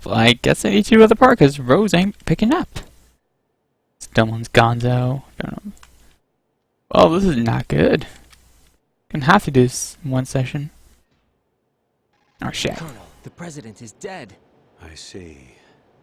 I guess I need you to the park because Rose ain't picking up. Someone's gonzo. Don't know. Oh, this is not good. Gonna have to do this in one session. Oh shit. Colonel, the president is dead. I see.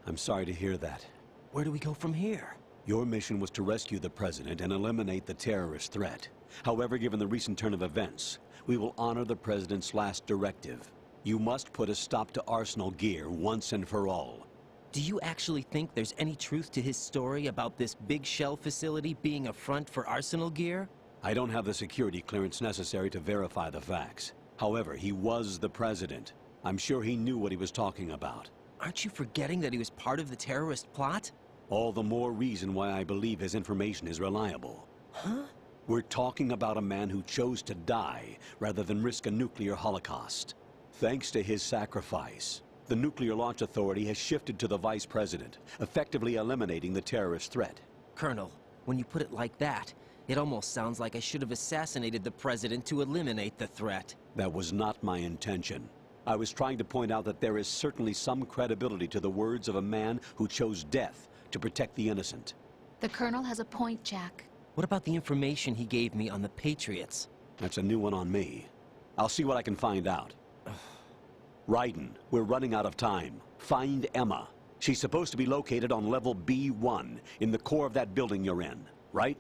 I'm sorry to hear that. Where do we go from here? Your mission was to rescue the president and eliminate the terrorist threat. However, given the recent turn of events, we will honor the president's last directive. You must put a stop to Arsenal Gear once and for all. Do you actually think there's any truth to his story about this big shell facility being a front for Arsenal Gear? I don't have the security clearance necessary to verify the facts. However, he was the president. I'm sure he knew what he was talking about. Aren't you forgetting that he was part of the terrorist plot? All the more reason why I believe his information is reliable. Huh? We're talking about a man who chose to die rather than risk a nuclear holocaust. Thanks to his sacrifice, the Nuclear Launch Authority has shifted to the vice president, effectively eliminating the terrorist threat. Colonel, when you put it like that, it almost sounds like I should have assassinated the president to eliminate the threat. That was not my intention. I was trying to point out that there is certainly some credibility to the words of a man who chose death to protect the innocent. The Colonel has a point, Jack. What about the information he gave me on the Patriots? That's a new one on me. I'll see what I can find out. Raiden, we're running out of time. Find Emma. She's supposed to be located on level B1, in the core of that building you're in, right?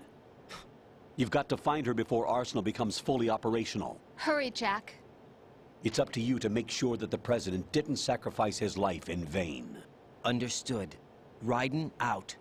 You've got to find her before Arsenal becomes fully operational. Hurry, Jack. It's up to you to make sure that the president didn't sacrifice his life in vain. Understood. Raiden out.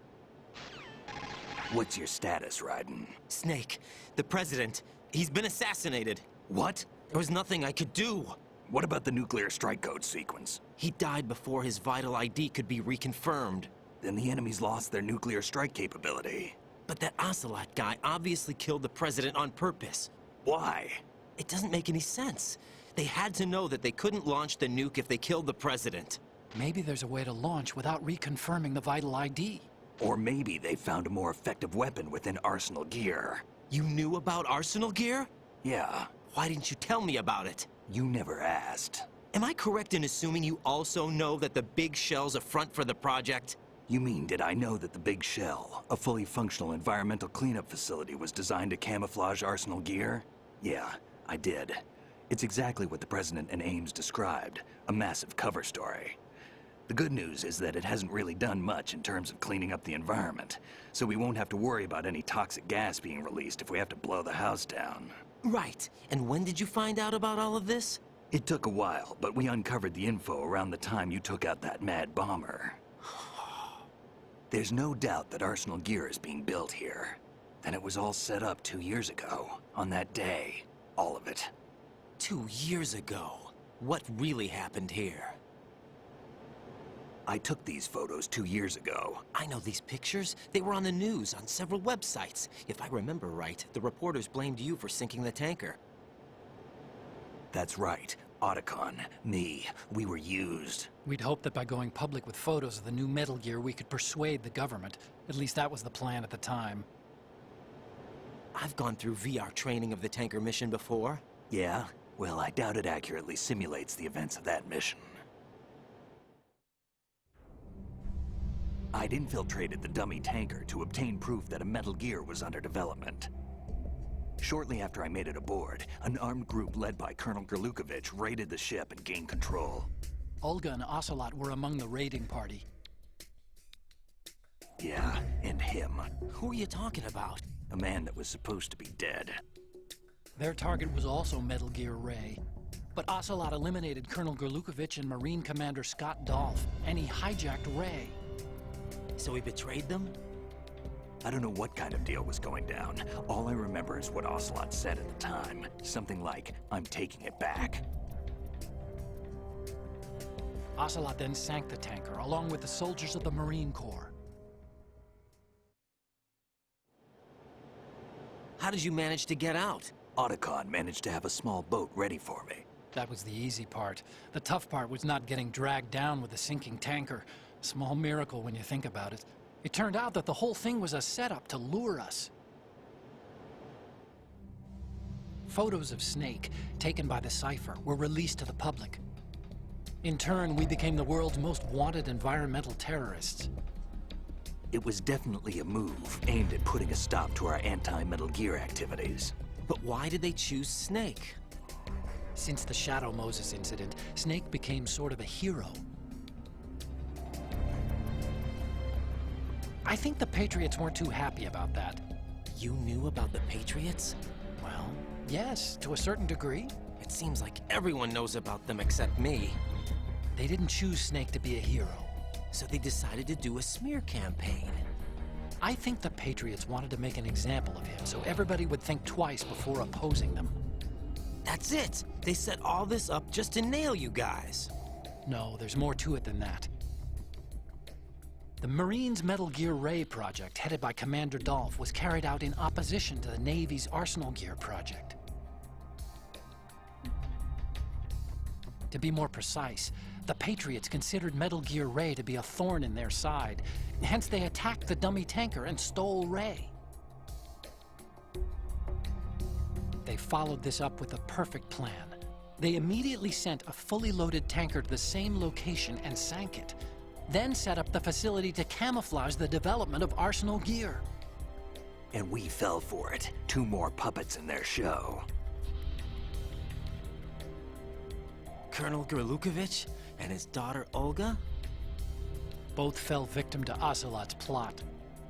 What's your status, Raiden? Snake, the president, he's been assassinated. What? There was nothing I could do. What about the nuclear strike code sequence? He died before his vital ID could be reconfirmed. Then the enemy's lost their nuclear strike capability. But that Ocelot guy obviously killed the president on purpose. Why? It doesn't make any sense. They had to know that they couldn't launch the nuke if they killed the president. Maybe there's a way to launch without reconfirming the vital ID. Or maybe they found a more effective weapon within Arsenal Gear. You knew about Arsenal Gear? Yeah, Why didn't you tell me about it? you never asked. Am I correct in assuming you also know that the big shell's a front for the project? You mean, did I know that the Big Shell, a fully functional environmental cleanup facility, was designed to camouflage Arsenal Gear? Yeah, I did. It's exactly what the President and Ames described, a massive cover story. The good news is that it hasn't really done much in terms of cleaning up the environment, so we won't have to worry about any toxic gas being released if we have to blow the house down. Right. And when did you find out about all of this? It took a while, but we uncovered the info around the time you took out that mad bomber. There's no doubt that Arsenal Gear is being built here. And it was all set up 2 years ago, on that day. All of it. 2 years ago. What really happened here? I took these photos 2 years ago. I know these pictures. They were on the news, on several websites. If I remember right, the reporters blamed you for sinking the tanker. That's right. Otacon, me, we were used. We'd hoped that by going public with photos of the new Metal Gear, we could persuade the government. At least that was the plan at the time. I've gone through VR training of the tanker mission before. Yeah? Well, I doubt it accurately simulates the events of that mission. I'd infiltrated the dummy tanker to obtain proof that a Metal Gear was under development. Shortly after I made it aboard, an armed group led by Colonel Gerlukovich raided the ship and gained control. Olga and Ocelot were among the raiding party. Yeah, and him. Who are you talking about? A man that was supposed to be dead. Their target was also Metal Gear Ray. But Ocelot eliminated Colonel Gerlukovich and Marine Commander Scott Dolph, and he hijacked Ray. So he betrayed them? I don't know what kind of deal was going down. All I remember is what Ocelot said at the time. Something like, "I'm taking it back." Ocelot then sank the tanker, along with the soldiers of the Marine Corps. How did you manage to get out? Otacon managed to have a small boat ready for me. That was the easy part. The tough part was not getting dragged down with a sinking tanker. A small miracle when you think about it. It turned out that the whole thing was a setup to lure us. Photos of Snake, taken by the Cypher, were released to the public. In turn, we became the world's most wanted environmental terrorists. It was definitely a move aimed at putting a stop to our anti-Metal Gear activities. But why did they choose Snake? Since the Shadow Moses incident, Snake became sort of a hero. I think the Patriots weren't too happy about that. You knew about the Patriots? Well, yes, to a certain degree. It seems like everyone knows about them except me. They didn't choose Snake to be a hero. So they decided to do a smear campaign. I think the Patriots wanted to make an example of him so everybody would think twice before opposing them. That's it! They set all this up just to nail you guys. No, there's more to it than that. The Marines' Metal Gear Ray project, headed by Commander Dolph, was carried out in opposition to the Navy's Arsenal Gear project. To be more precise, the Patriots considered Metal Gear Ray to be a thorn in their side. Hence, they attacked the dummy tanker and stole Ray. They followed this up with a perfect plan. They immediately sent a fully loaded tanker to the same location and sank it. Then set up the facility to camouflage the development of Arsenal Gear. And we fell for it. 2 more puppets in their show. Colonel Gerlukovich and his daughter Olga? Both fell victim to Ocelot's plot.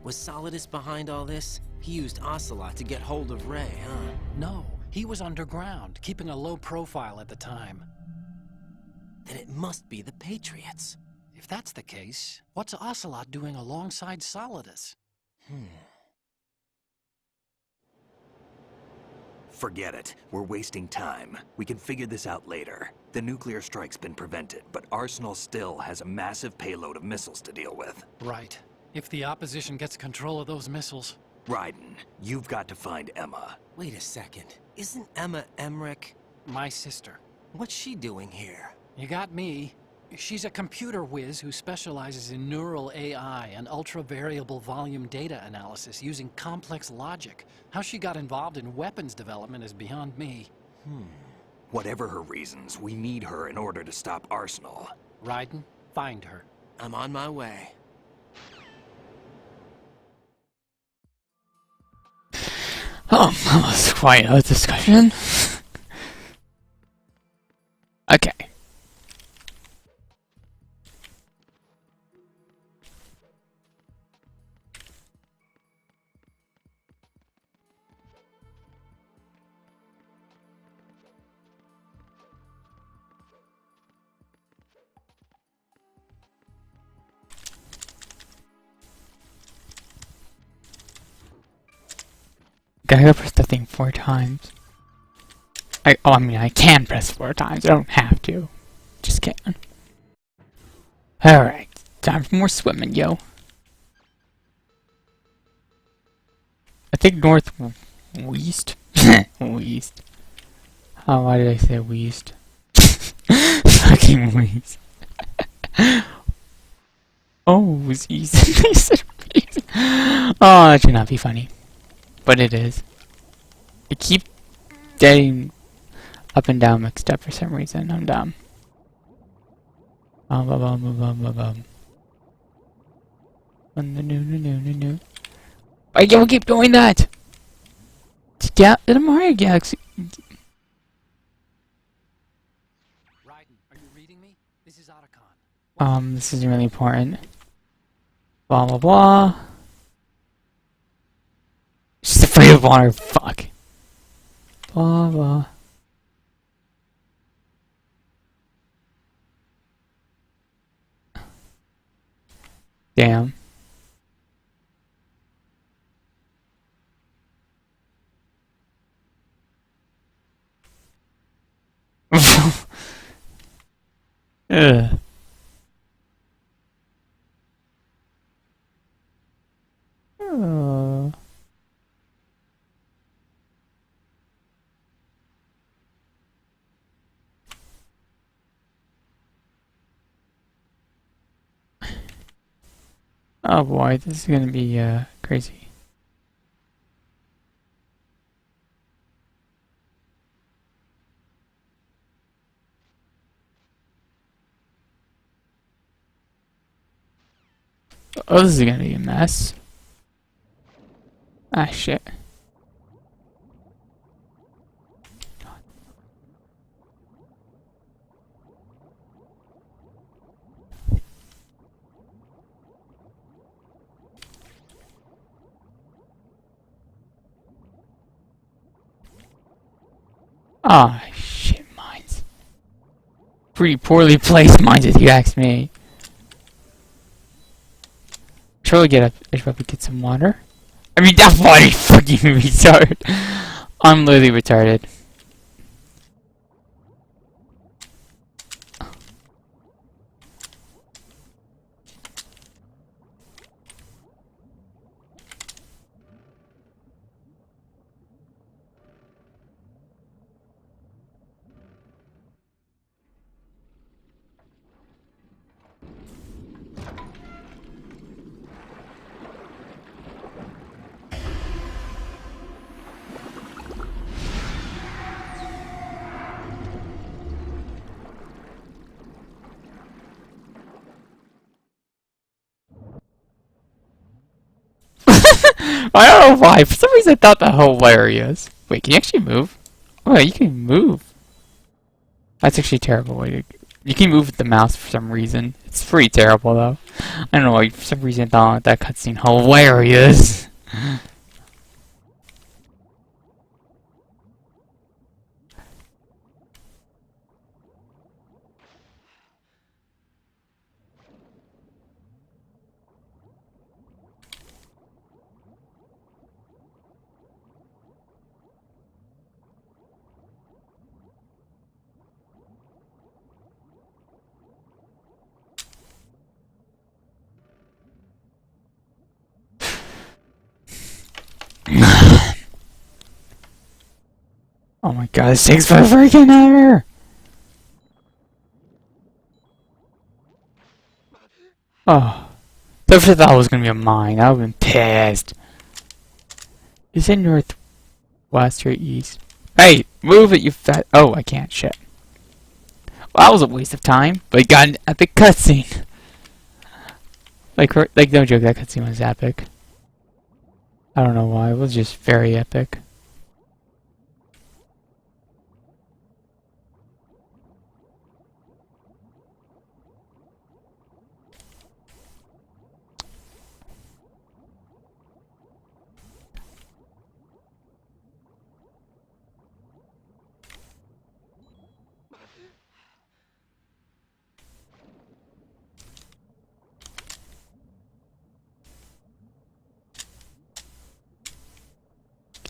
Was Solidus behind all this? He used Ocelot to get hold of Ray, huh? No, he was underground, keeping a low profile at the time. Then it must be the Patriots. If that's the case, what's Ocelot doing alongside Solidus? Forget it. We're wasting time. We can figure this out later. The nuclear strike's been prevented, but Arsenal still has a massive payload of missiles to deal with. Right. If the opposition gets control of those missiles... Raiden, you've got to find Emma. Wait a second. Isn't Emma Emmerich? My sister. What's she doing here? You got me. She's a computer whiz who specializes in neural AI and ultra-variable volume data analysis using complex logic. How she got involved in weapons development is beyond me. Whatever her reasons, we need her in order to stop Arsenal. Raiden, find her. I'm on my way. Oh, that was quite a discussion. Okay. Gotta press the thing 4 times. I mean, I can press 4 times. I don't have to. Just can. Alright. Time for more swimming, yo. I think northwest. West. Oh, why did I say west? Fucking west. Oh, it's easy. Oh, that should not be funny. But it is. I keep getting up and down mixed up for some reason. I'm dumb. I don't keep doing that! Yeah, in a Mario Galaxy. Raiden, are you reading me? This is Otacon. This is really important. Blah blah blah. She's afraid of water, fuck. Blah blah. Damn. Ugh. Oh boy, this is gonna be crazy. Oh, this is gonna be a mess. Ah, shit. Ah, shit, mines. Pretty poorly placed mines, if you ask me. Surely I should probably get some water. I mean, that water, you fucking retard. I'm literally retarded. I don't know why. For some reason, I thought that hilarious. Wait, can you actually move? Oh, you can move. That's actually a terrible way to... You can move with the mouse for some reason. It's pretty terrible, though. I don't know why. For some reason, I thought that cutscene hilarious. Oh my god, this takes for freaking ever! Oh. If I thought it was gonna be a mine, I would've been pissed. Is it northwest or east? Hey, move it, you fat... Oh, I can't, shit. Well, that was a waste of time, but I got an epic cutscene. Like, no joke, that cutscene was epic. I don't know why, it was just very epic.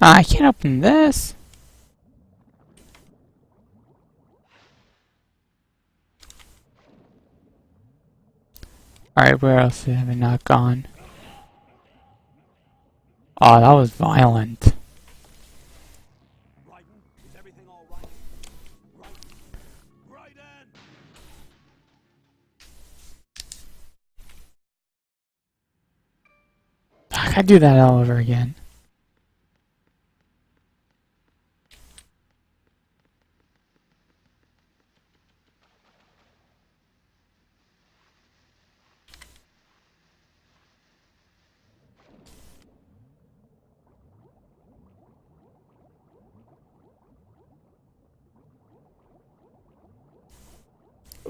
I can't open this. Alright, where else have I not gone? Oh, that was violent. Raiden, is everything all right? Raiden! I gotta do that all over again.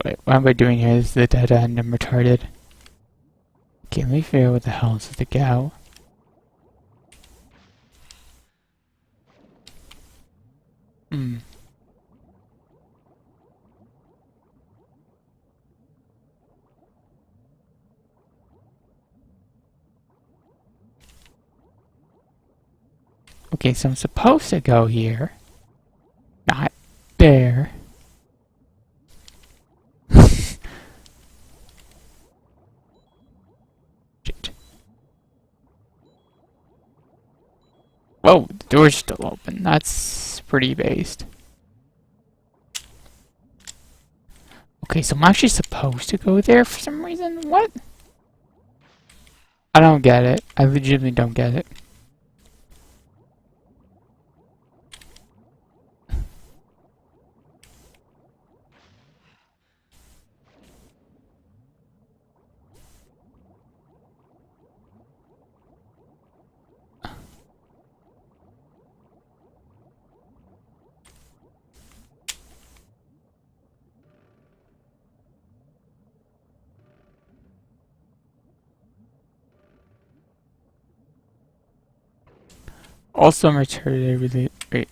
Wait, what am I doing here? This is the dead end. I'm retarded. Okay, let me figure out what the hell is the go. Hmm. Okay, so I'm supposed to go here. Not there. Shit. Whoa, the door's still open. That's pretty based. Okay, so I'm actually supposed to go there for some reason? What? I don't get it. I legitimately don't get it. Also, I'm retarded. Really, wait.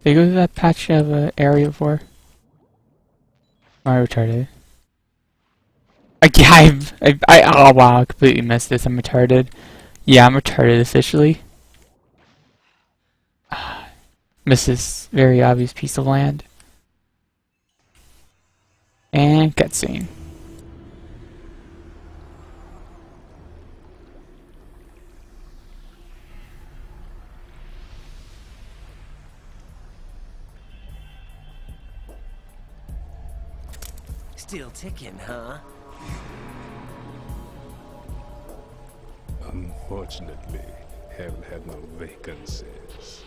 Did I go to that patch of area before? Am I retarded? Oh wow, I completely missed this. I'm retarded. Yeah, I'm retarded officially. Missed this very obvious piece of land. And cutscene. Still ticking, huh? Unfortunately, hell had no vacancies.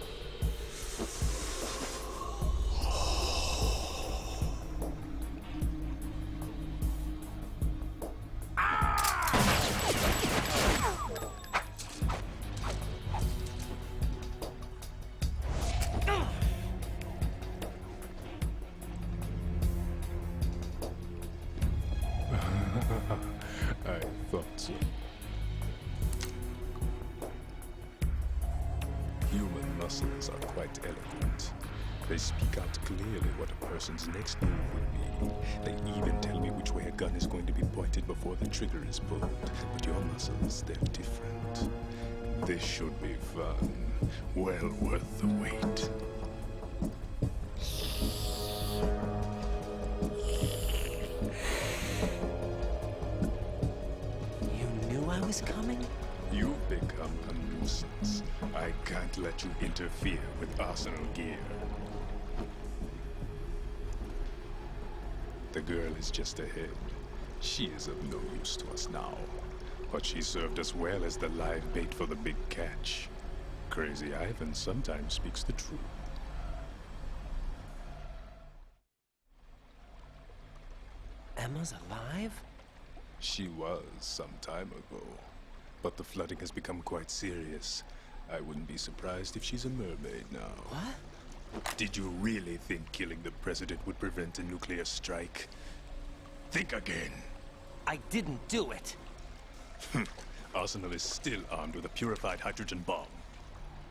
I thought so. Human muscles are quite eloquent. They speak out clearly what a person's next move will be. They even tell me which way a gun is going to be pointed before the trigger is pulled. But your muscles, they're different. This should be fun. Well worth the wait. You knew I was coming? You've become a nuisance. I can't let you interfere with Arsenal gear. The girl is just ahead. She is of no use to us now. But she served us well as the live bait for the big catch. Crazy Ivan sometimes speaks the truth. Emma's alive? She was some time ago. But the flooding has become quite serious. I wouldn't be surprised if she's a mermaid now. What? Did you really think killing the president would prevent a nuclear strike? Think again. I didn't do it. Arsenal is still armed with a purified hydrogen bomb.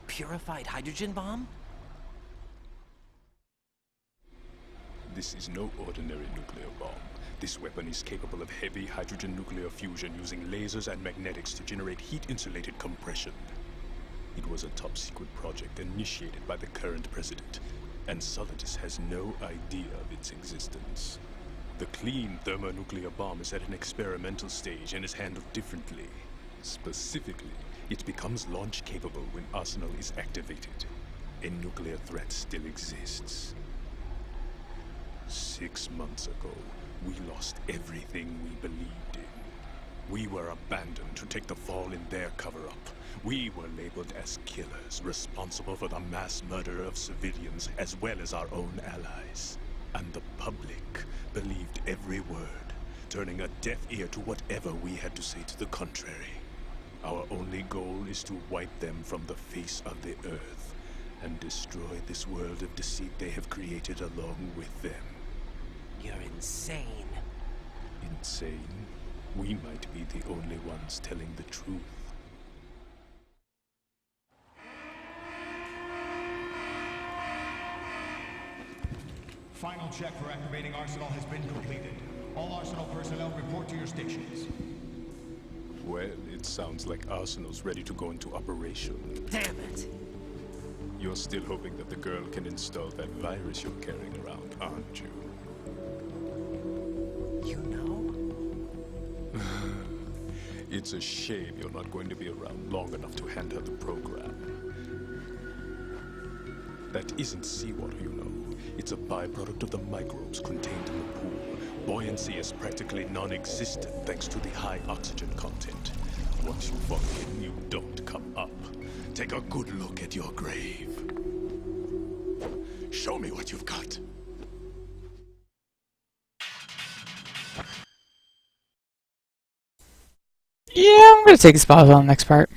Purified hydrogen bomb? This is no ordinary nuclear bomb. This weapon is capable of heavy hydrogen nuclear fusion using lasers and magnetics to generate heat-insulated compression. It was a top-secret project initiated by the current president, and Solidus has no idea of its existence. The clean thermonuclear bomb is at an experimental stage and is handled differently. Specifically, it becomes launch-capable when Arsenal is activated. A nuclear threat still exists. 6 months ago, we lost everything we believed in. We were abandoned to take the fall in their cover-up. We were labeled as killers, responsible for the mass murder of civilians as well as our own allies. And the public believed every word, turning a deaf ear to whatever we had to say to the contrary. Our only goal is to wipe them from the face of the earth and destroy this world of deceit they have created along with them. You're insane. Insane? We might be the only ones telling the truth. Final check for activating Arsenal has been completed. All Arsenal personnel report to your stations. Well, it sounds like Arsenal's ready to go into operation. Damn it! You're still hoping that the girl can install that virus you're carrying around, aren't you? You know? It's a shame you're not going to be around long enough to hand her the program. That isn't seawater, you know. It's a byproduct of the microbes contained in the pool. Buoyancy is practically non-existent thanks to the high oxygen content. Once you fall in, you don't come up. Take a good look at your grave. Show me what you've got. Yeah, I'm gonna take a spot on the next part.